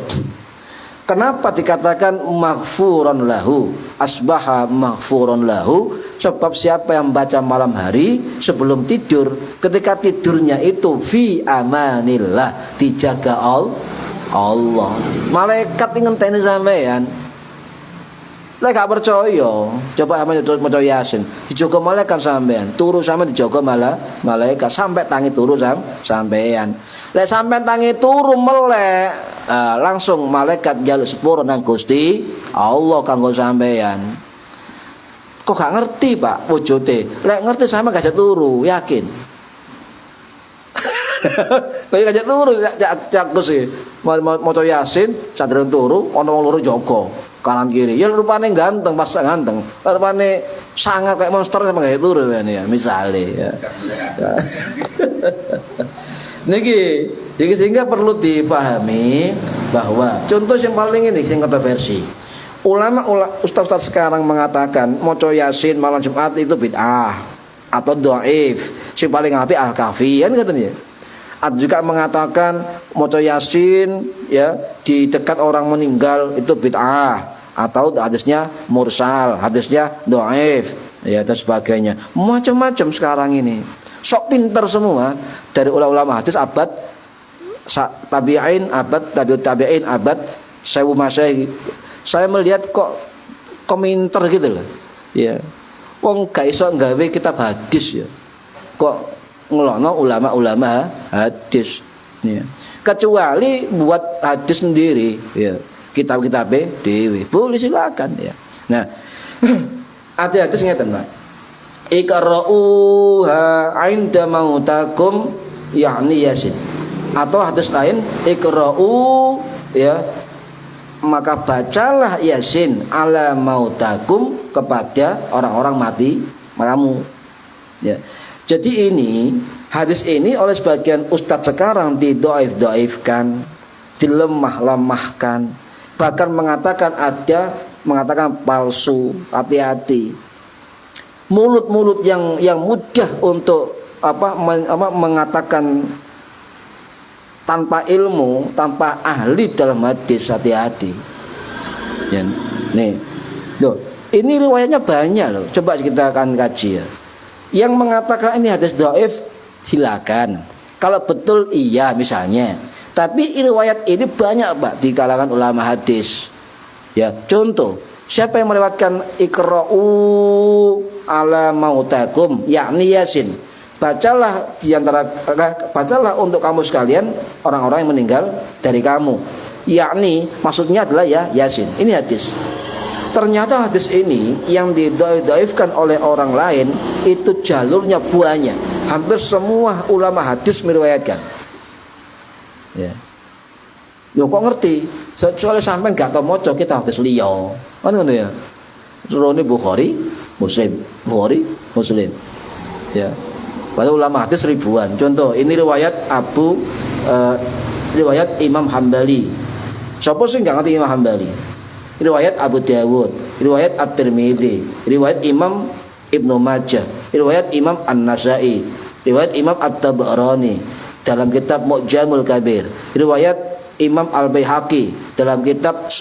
Kenapa dikatakan maghfuron lahu? Asbaha maghfuron lahu, sebab siapa yang baca malam hari sebelum tidur, ketika tidurnya itu fi amanillah, dijaga Allah. Malaikat ngenteni sampean. Lek gak percaya, coba maca Yasin, dijaga malaikat sampean, turu sampean dijaga malaikat sampai tangi turu sampean. Lek sampean tangi turu melek, langsung malaikat njaluk sepuro nang Gusti Allah kanggo sampean. Kok gak ngerti, Pak, wujude? Lek ngerti sampean gak turu, yakin. Lek gak turu cak sih. Maca Yasin sadurung turu ana wong loro jaga. Kanan kiri ya rupane ganteng, pas ganteng rupane sangat kayak monster sama kayak turu ya misalnya ya. Niki sehingga perlu dipahami bahwa contoh yang paling ini yang kontroversi, ulama ustaz sekarang mengatakan maca Yasin malam Jumat itu bid'ah atau dhaif, sing paling apik Al-Kahfi kan katanya. Ada juga mengatakan maca Yasin ya di dekat orang meninggal itu bid'ah atau hadisnya mursal, hadisnya dhaif ya dan sebagainya. Macam-macam sekarang ini. Sok pinter semua dari ulama hadis abad tabi'in, abad tabi'ut tabi'in, abad 1000 Masehi. Saya melihat kok komentar gitu loh. Ya. Wong gak iso gawe kitab hadis ya. Kok ngelono ulama-ulama hadis ya. Kecuali buat hadis sendiri ya, kitab-kitab dewe boleh silakan ya. Nah ada hadis ngeten Pak, iqra'uha 'inda mautakum yakni Yasin, atau hadis lain iqra'u ya, maka bacalah Yasin ala mautakum, kepada orang-orang mati kamu ya. Jadi ini hadis ini oleh sebagian ustadz sekarang didoif-doifkan, dilemah-lemahkan, bahkan mengatakan palsu. Hati-hati. Mulut-mulut yang mudah untuk mengatakan tanpa ilmu, tanpa ahli dalam hadis, hati-hati. Ya, nih, loh, ini riwayatnya banyak loh. Coba kita akan kaji ya. Yang mengatakan ini hadis dhaif silakan. Kalau betul iya misalnya. Tapi riwayat ini banyak Pak di kalangan ulama hadis. Ya, contoh, siapa yang melewatkan iqra'u ala mautakum yakni Yasin. Bacalah untuk kamu sekalian orang-orang yang meninggal dari kamu. Yakni maksudnya adalah ya Yasin. Ini hadis. Ternyata hadis ini yang didoifkan oleh orang lain itu jalurnya banyak. Hampir semua ulama hadis meriwayatkan. Ya. Yo kok ngerti? Soalnya sampean gak tau maca kita hadis liya. Kan ngono ya. Rone Bukhari, Muslim, Bukhari, Muslim. Ya. Padahal ulama hadis ribuan. Contoh, ini riwayat riwayat Imam Hambali. Siapa sih nggak ngerti Imam Hambali? Riwayat Abu Dawud, riwayat At-Tirmidzi, riwayat Imam Ibnu Majah, riwayat Imam An-Nasai, riwayat Imam At-Tabarani dalam kitab Mu'jamul Kabir, riwayat Imam Al-Baihaqi dalam kitab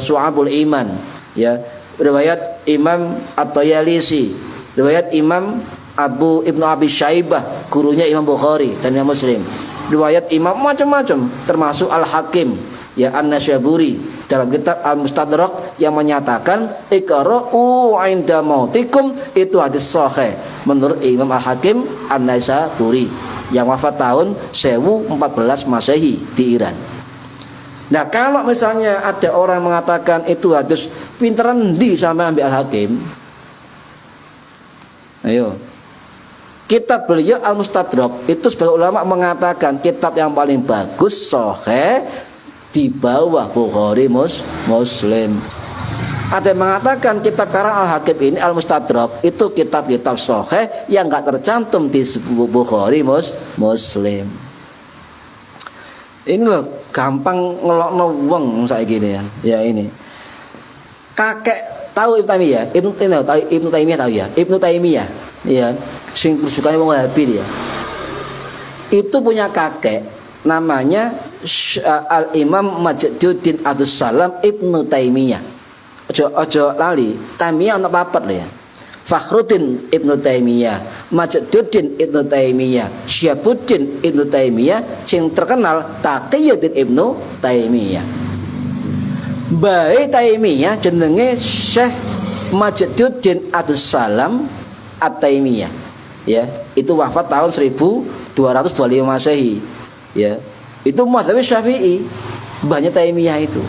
Syu'abul Iman, ya, riwayat Imam At-Tayalisi, riwayat Imam Ibnu Abi Syaibah, gurunya Imam Bukhari dan Imam Muslim, riwayat Imam macam-macam termasuk Al-Hakim, ya, An-Nasyaburi dalam kitab Al-Mustadrak yang menyatakan iqra'u 'inda mautikum, itu hadis sahih menurut Imam Al-Hakim An-Naisaburi yang wafat tahun 1014 Masehi di Iran. Nah, kalau misalnya ada orang mengatakan itu hadis pinteran di sama ambil Al-Hakim, ayo, kitab beliau Al-Mustadrak itu sebagai ulama mengatakan kitab yang paling bagus sahih di bawah Bukhari Muslim. Ada yang mengatakan kitab karang Al-Hakim ini Al-Mustadrak itu kitab-kitab sahih yang enggak tercantum di Bukhari Muslim. Ini loh gampang ngelokno wong saiki ya. Ya ini. Kakek tahu Ibnu Taimiyah? Ibnu Taimiyah tahu ya? Ibnu Taimiyah, ya, sing rujukannya wong Wahabi ya. Itu punya kakek namanya Al-Imam Majduddin Abdus Salam Ibnu Taimiyah. Ojo lali, Taimiyah ana papat lho ya. Fakhruddin Ibnu Taimiyah, Majduddin Ibnu Taimiyah, Syihabuddin Ibnu Taimiyah, sing terkenal Taqiyuddin Ibnu Taimiyah. Bae Taimiyah jenenge Syekh Majduddin Abdus Salam At-Taimiyah. Ya, itu wafat tahun 1225 Masehi. Ya, itu mazhab Syafi'i. Banyak Taimiyah itu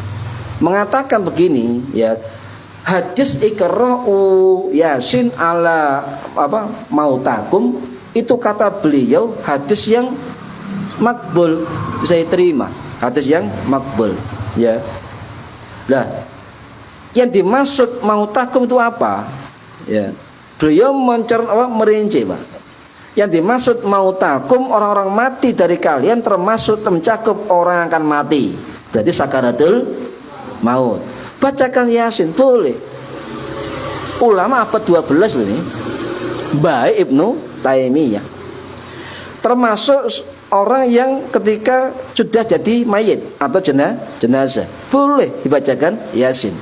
mengatakan begini, ya, hadis iqra'u Yasin ala mautakum itu kata beliau hadis yang makbul, bisa diterima, hadis yang makbul, ya. Nah, yang dimaksud mautakum itu apa? Ya, beliau merinci, Pak. Yang dimaksud mautakum orang-orang mati dari kalian termasuk mencakup orang yang akan mati. Berarti sakaratul maut. Bacakan Yasin boleh. Ulama abad 12 loh ini. Baik Ibnu Taimiyah. Termasuk orang yang ketika sudah jadi mayit atau jenazah boleh dibacakan Yasin.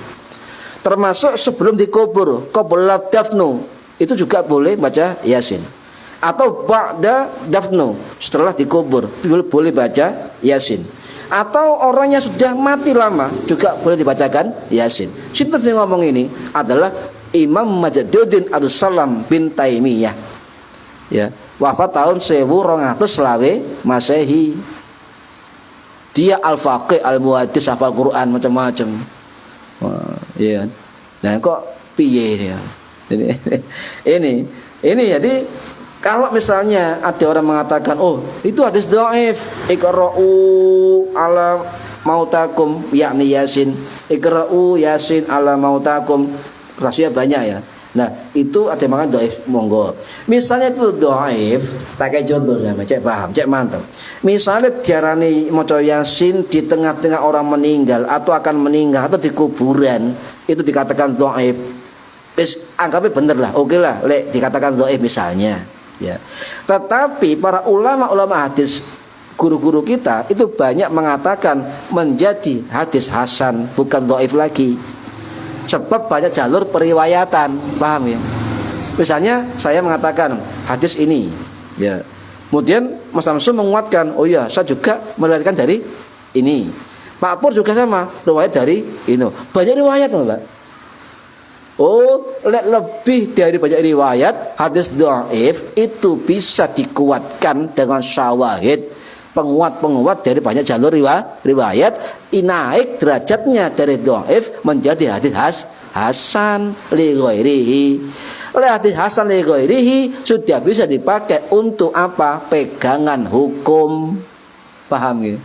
Termasuk sebelum dikubur, qabla dafnu, itu juga boleh baca Yasin. Atau ba'da dafnu, setelah dikubur boleh baca Yasin. Atau orang yang sudah mati lama juga boleh dibacakan Yasin. Sinten yang ngomong ini adalah Imam Majduddin Abdus Salam bin Taimiyah. Ya, wafat tahun 1200 Masehi. Dia al-faqih, al-muhaddis, hafal Quran macam-macam. Iya. Nah, kok piye dia? Ini jadi kalau misalnya ada orang mengatakan, oh itu hadis dhaif, iqra'u ala mautakum, yakni Yasin, iqra'u Yasin ala mautakum, rahasia banyak ya. Nah itu ada yang mengatakan dhaif, monggo. Misalnya itu dhaif, tak kayak contoh sama, cek paham, cek mantap. Misalnya diarani maca Yasin di tengah-tengah orang meninggal atau akan meninggal atau di kuburan, itu dikatakan dhaif. Wis anggapnya bener lah, oke lah, lek dikatakan dhaif misalnya. Ya. Tetapi para ulama hadis, guru-guru kita itu banyak mengatakan menjadi hadis hasan, bukan dhaif lagi. Sebab banyak jalur periwayatan, paham ya? Misalnya saya mengatakan hadis ini, ya. Kemudian Mas Samsul menguatkan, oh iya, saya juga meriwayatkan dari ini. Pak Pur juga sama, riwayat dari ini. Banyak riwayat loh, Pak. Oh, lebih dari banyak riwayat hadis dhaif itu bisa dikuatkan dengan syawahid, penguat dari banyak jalur riwayat, naik derajatnya dari dhaif menjadi hadis hasan li ghairihi. Oleh hadis hasan li ghairihi sudah bisa dipakai untuk apa? Pegangan hukum. Paham ya?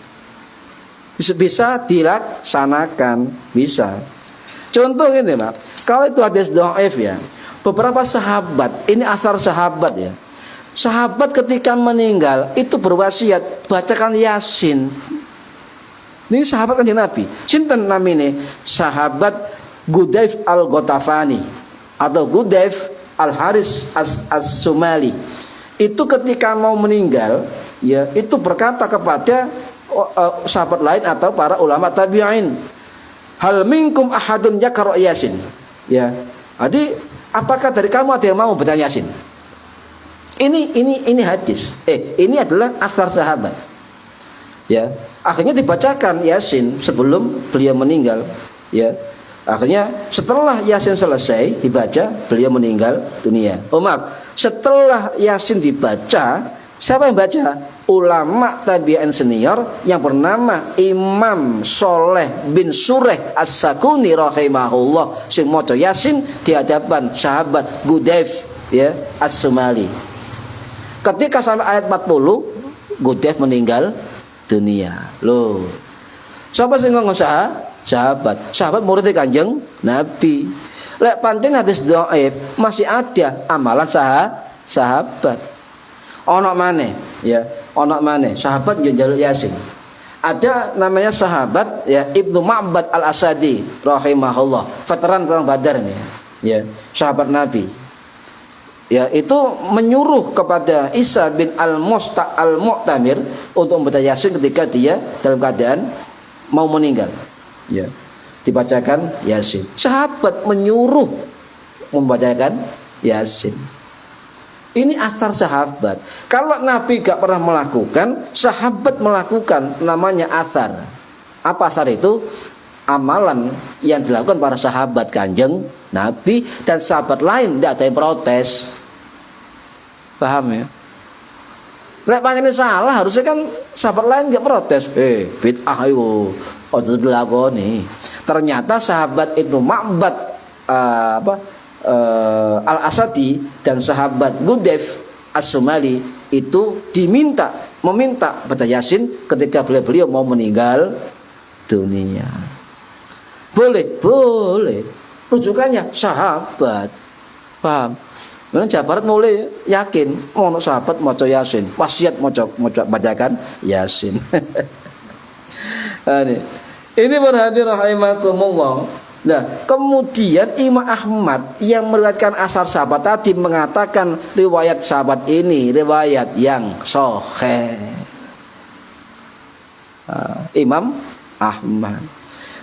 Bisa dilaksanakan, bisa. Contoh ini Pak, kalau itu hadis dhaif ya, beberapa sahabat, ini asar sahabat ya. Sahabat ketika meninggal itu berwasiat bacakan Yasin. Ini sahabat Kanjeng Nabi. Sinten namine? Sahabat Gudaif al-Ghatafani atau Gudaif al-Haris as-Sumali. Itu ketika mau meninggal ya, itu berkata kepada sahabat lain atau para ulama tabi'in, hal minkum ahadun yaqra Yasin. Ya. Jadi apakah dari kamu ada yang mau baca Yasin? Ini hadis. Ini adalah asar sahabat. Ya, akhirnya dibacakan Yasin sebelum beliau meninggal. Ya, akhirnya setelah Yasin selesai dibaca, beliau meninggal dunia. Setelah Yasin dibaca, siapa yang baca? Ulama tabi'in senior yang bernama Imam Soleh bin Sureh As-Sakuni rahimahullah, sing maca Yasin di hadapan sahabat Gudaif ya As-Sumali. Ketika sampai ayat 40, Gudaif meninggal dunia. Loh. Siapa sing ngomong sahabat? Sahabat murid Kanjeng Nabi. Lek pancen hadis dhaif masih ada amalan sahabat. Ono maneh ya, ono maneh sahabat njaluk Yasin. Ada namanya sahabat ya Ibnu Ma'bad Al-Asadi rahimahullah, veteran perang Badar nih. Ya, sahabat Nabi. Ya, itu menyuruh kepada Isa bin Al-Mu'tamir untuk membaca Yasin ketika dia dalam keadaan mau meninggal. Ya, dibacakan Yasin. Sahabat menyuruh membacakan Yasin. Ini asar sahabat. Kalau Nabi gak pernah melakukan, sahabat melakukan, namanya asar. Apa asar itu? Amalan yang dilakukan para sahabat Kanjeng Nabi, dan sahabat lain tidak ada yang protes. Paham ya? Lek pancen salah harusnya kan sahabat lain enggak protes. Bid'ah yo, ojo dilakoni. Ternyata sahabat itu Ma'bad Al-Asadi dan sahabat Gudaif As-Sumali itu meminta baca Yasin ketika beliau mau meninggal dunia. Boleh. Rujukannya sahabat. Paham? Nah, Jawa Barat mulai yakin ono sahabat maca Yasin, wasiat maca bacakan Yasin. Ini berhati rahimakumullah. Nah, kemudian Imam Ahmad yang meriwayatkan asar sahabat tadi mengatakan riwayat sahabat ini riwayat yang sahih. Imam Ahmad.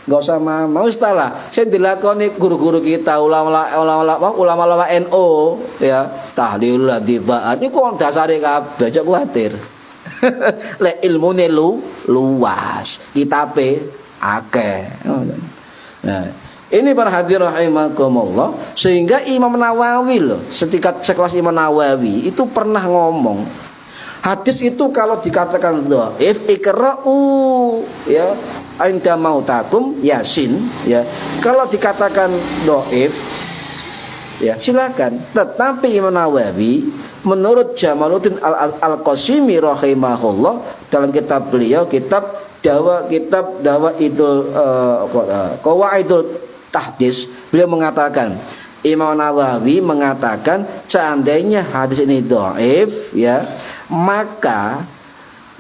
Enggak usah mau istilah. Saya dilakoni guru-guru kita ulama-ulama NU ya, tahlil dibaan. Iku dasare kabeh aja kuwatir. Lek ilmune luas, kitabe akeh. Nah, ini para hadirin rahimakumullah, sehingga Imam Nawawi loh, sekelas Imam Nawawi itu pernah ngomong, hadis itu kalau dikatakan dhaif iqra'u ya inda mautakum Yasin ya. Kalau dikatakan dhaif ya silakan, tetapi Imam Nawawi menurut Jamaluddin Al-Qasimi rahimahullah dalam kitab beliau kitab Dawaidul Qawaidul Tahdits, beliau mengatakan, Imam Nawawi mengatakan seandainya hadis ini dhaif ya, maka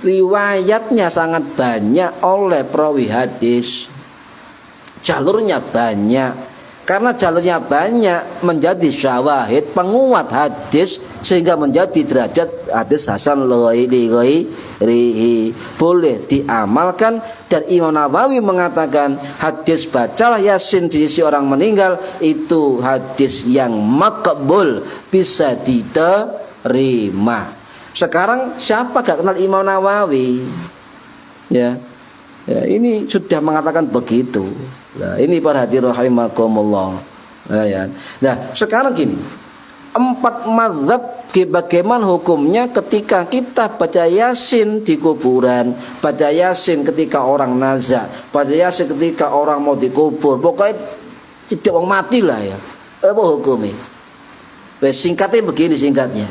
riwayatnya sangat banyak oleh perawi hadis, jalurnya banyak. Karena jalurnya banyak menjadi syawahid, penguat hadis, sehingga menjadi derajat hadis hasan boleh diamalkan. Dan Imam Nawawi mengatakan hadis bacalah Yasin di sisi orang meninggal itu hadis yang makbul, bisa diterima. Sekarang siapa gak kenal Imam Nawawi? Ya, ini sudah mengatakan begitu. Nah, ini para hadirin rahimakumullah. Nah, sekarang gini, 4 mazhab bagaimana hukumnya ketika kita baca Yasin di kuburan, baca Yasin ketika orang nazak, baca Yasin ketika orang mau dikubur, pokoknya tidak orang mati lah ya. Apa hukumnya? Singkatnya begini singkatnya.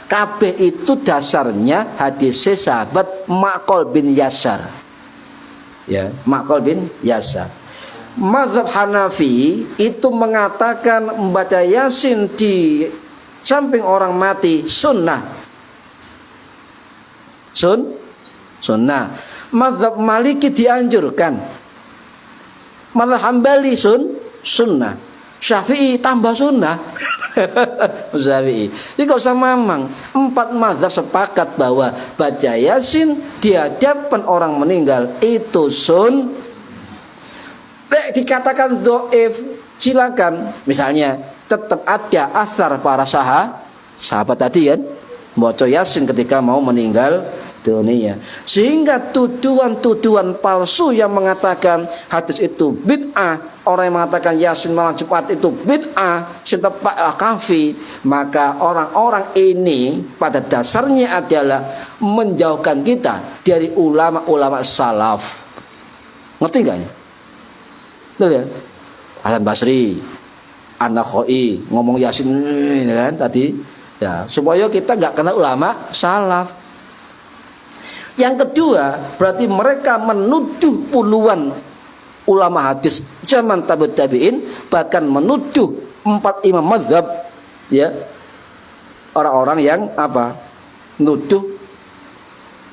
Kabeh itu dasarnya hadis sahabat Ma'qal bin Yasar. Ya, Ma'qal bin Yasar. mazhab Hanafi itu mengatakan membaca Yasin di samping orang mati sunnah. Sunnah. Mazhab Maliki dianjurkan. Mazhab Hambali sunnah. Syafi'i tambah sunnah. Syafi'i. Jadi gak usah mamang. 4 mazhab sepakat bahwa baca Yasin di hadapan orang meninggal itu dikatakan dhaif, silakan. Misalnya tetap ada asar para sahabat tadi kan, baca Yasin ketika mau meninggal dunia. Sehingga tuduhan-tuduhan palsu yang mengatakan hadis itu bid'ah, orang yang mengatakan Yasin malam Jumat itu bid'ah, kafi, maka orang-orang ini pada dasarnya adalah menjauhkan kita dari ulama-ulama salaf. Ngerti enggak ya? Betul ya? Hasan Basri, An-Nakhai ngomong Yasin kan tadi ya, supaya kita enggak kenal ulama salaf. Yang kedua, berarti mereka menuduh puluhan ulama hadis zaman tabi'ut tabi'in, bahkan menuduh 4 imam mazhab, ya, orang-orang yang apa? Nuduh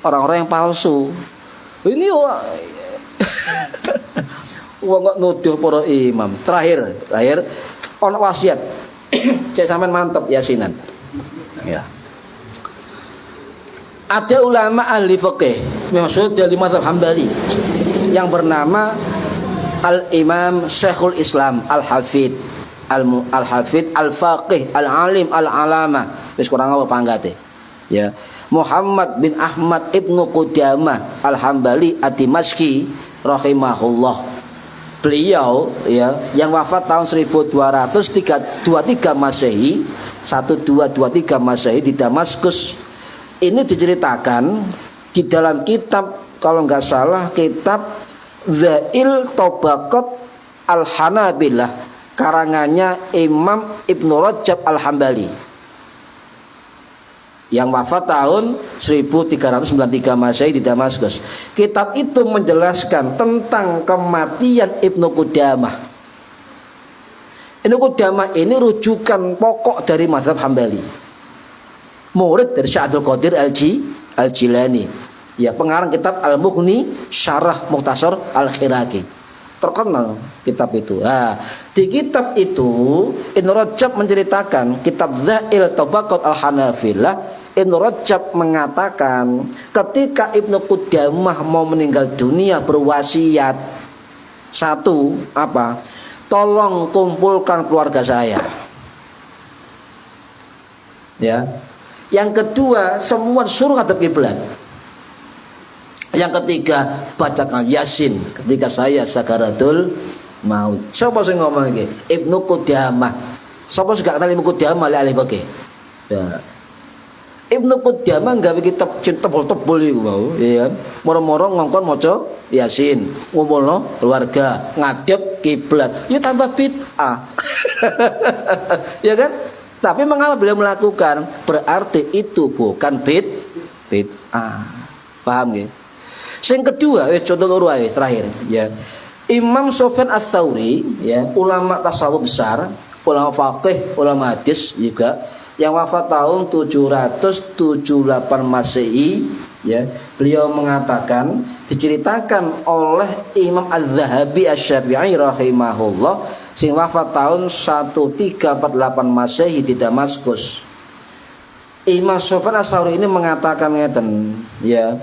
orang-orang yang palsu. Ini wong kok nuduh para imam. Terakhir ono wasiat. Cek sampean mantep Yasinan. Ya. Ada ulama ahli fikih, maksud dari mazhab Hambali, yang bernama Al-Imam Syekhul Islam Al-Hafidh Al-Faqih Al-Alim Al-Alama, wis kurang apa panggate. Ya. Muhammad bin Ahmad Ibnu Qudamah Al-Hambali Ad-Dimashqi rahimahullah. Beliau ya yang wafat tahun 1223 Masehi, 1223 Masehi di Damaskus. Ini diceritakan di dalam kitab, kalau nggak salah kitab Zail Tabaqat Al-Hanabilah, karangannya Imam Ibnu Rajab Al-Hambali, yang wafat tahun 1393 Masehi di Damaskus. Kitab itu menjelaskan tentang kematian Ibnu Qudamah. Ibnu Qudamah ini rujukan pokok dari mazhab Hambali, murid dari Syekh Abdul Qadir Al-Jilani, ya, pengarang kitab Al-Mughni Syarah Mukhtasar Al-Khiraqi. Terkenal kitab itu. Nah, di kitab itu Ibnu Rajab menceritakan, kitab Zail Tabaqat Al-Hanafilah, Ibnu Rajab mengatakan ketika Ibnu Qudamah mau meninggal dunia berwasiat, satu, apa? Tolong kumpulkan keluarga saya. Ya. Yang kedua, semua suruh hadap kiblat. Yang ketiga, bacakan Yasin ketika saya sakaratul maut. Siapa sing ngomong iki? Ibnu Qudamah. Siapa sing gak kenal Ibnu Qudamah ahli fikih? Ya. Ibnu Qudamah gawe kitab tebel-tebel iku mau, ya kan? Moro-moro ngongkon maca Yasin, ngumpulno keluarga, ngadep kiblat. Ya tambah bid'ah. Ya kan? Tapi mengapa beliau melakukan? Berarti itu bukan bid'ah. Paham nggih? Yang kedua, contoh loro ae terakhir, ya. Imam Sufyan Ats-Tsauri, ya, ulama tasawuf besar, ulama faqih, ulama hadis juga, yang wafat tahun 778 Masehi, ya. Beliau mengatakan, diceritakan oleh Imam Az-Zahabi Asy-Syafi'i rahimahullah, sing wafat tahun 1348 Masehi di Damaskus. Imam Sufyan Ats-Tsauri ini mengatakan ngeten, ya,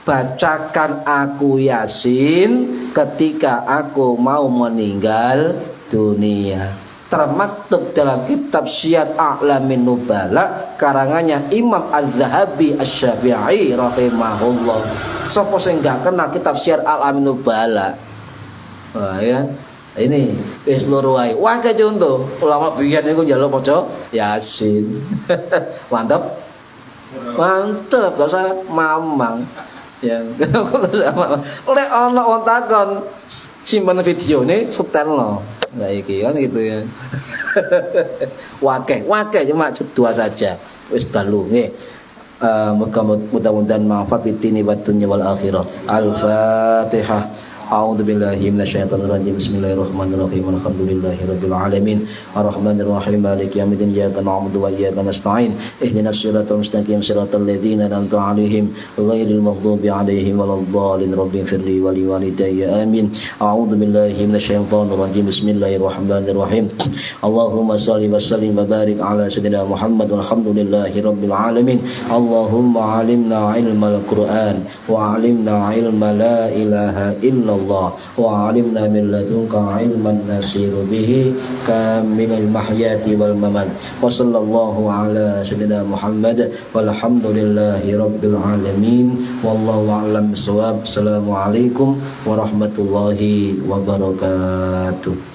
bacakan aku Yasin ketika aku mau meninggal dunia. Termaktub dalam kitab Syiar A'lamin Nubala, karangannya Imam Az-Zahabi Asy-Syafi'i rahimahullah. Sapa sing gak kenal kitab Syiar A'lamin Nubala? Wah, ya. Ini wis loro wae. Wae contoh ulama biyen niku njaluk maca Yasin. Mantap. Mantap, gak usah mamang. Ya, oleh ana wong takon simpen videone setelno. Nah iki kan gitu ya. Wakeh cuma dua saja. Wis balu nggih. Mudah-mudahan manfaat di dunia wal akhirah. Al-Fatihah. A'udzu billahi minasyaitonir rajim. Bismillahirrahmanirrahim. Alhamdulillahi rabbil alamin. Arrahmanir rahim. Maliki yaumiddin. Iyyaka na'budu wa iyyaka nasta'in. Ihdinas siratal mustaqim. Siratal ladzina an'amta 'alaihim ghairil maghdubi 'alaihim waladdallin. Rabbighfirli wa liwalidayya. Amin. A'udzu billahi minasyaitonir rajim. Bismillahirrahmanirrahim. Allahumma shalli wa sallim wa barik ala sayyidina Muhammad walhamdulillahi rabbil alamin. Allahumma 'allimna 'ilmal Qur'an wa 'allimna 'ilma la ilaha illallah wa 'allimna min ladunka 'ilman nasiru bihi kamilal mahyati wal mamat. Wa sallallahu ala sayyidina Muhammad walhamdulillahi rabbil alamin. Wallahu a'lam bissawab. Assalamualaikum warahmatullahi wabarakatuh.